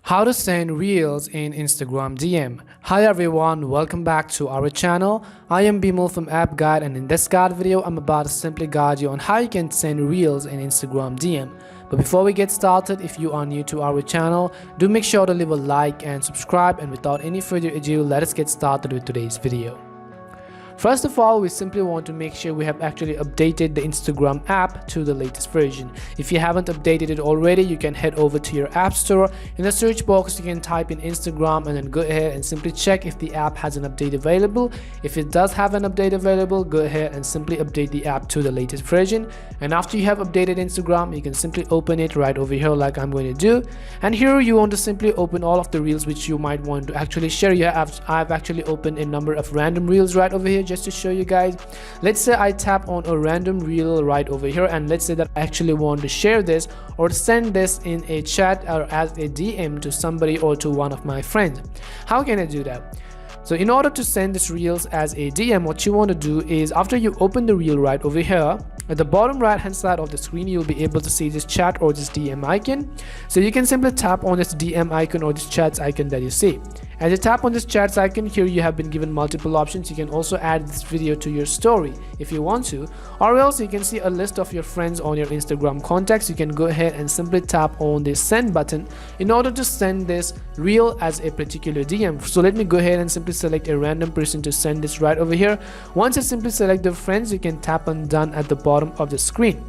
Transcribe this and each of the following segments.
How to send reels in Instagram DM. Hi everyone, welcome back to our channel. I am Bimal from App Guide, and in this guide video I'm about to simply guide you on how you can send reels in Instagram DM. But before we get started, if you are new to our channel, do make sure to leave a like and subscribe, and without any further ado, let us get started with today's video. First of all, we simply want to make sure we have actually updated the Instagram app to the latest version. If you haven't updated it already, you can head over to your app store. In the search box, you can type in Instagram and then go ahead and simply check if the app has an update available. If it does have an update available, go ahead and simply update the app to the latest version. And after you have updated Instagram, you can simply open it right over here like I'm going to do. And here you want to simply open all of the reels which you might want to actually share. I've actually opened a number of random reels right over here just to show you guys. Let's say I tap on a random reel right over here, and let's say that I actually want to share this or send this in a chat or as a DM to somebody or to one of my friends. How can I do that? So in order to send this reels as a DM, what you want to do is, after you open the reel right over here, at the bottom right hand side of the screen, you'll be able to see this chat or this DM icon. So you can simply tap on this DM icon or this chat icon that you see. As you tap on this chat icon, here you have been given multiple options. You can also add this video to your story if you want to, or else you can see a list of your friends on your Instagram contacts. You can go ahead and simply tap on the send button in order to send this reel as a particular DM. So let me go ahead and simply select a random person to send this right over here. Once you simply select the friends, you can tap on done at the bottom of the screen.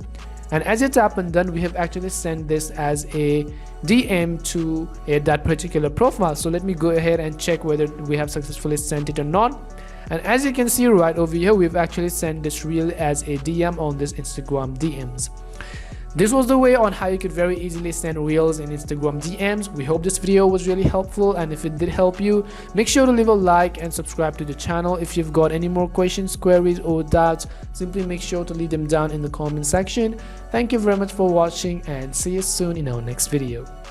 And as you tap on done, we have actually sent this as a DM to that particular profile. So let me go ahead and check whether we have successfully sent it or not. And as you can see right over here, we've actually sent this reel as a DM on this Instagram DMs. This was the way on how you could very easily send reels in Instagram DMs. We hope this video was really helpful, and if it did help you, make sure to leave a like and subscribe to the channel. If you've got any more questions, queries or doubts, simply make sure to leave them down in the comment section. Thank you very much for watching, and see you soon in our next video.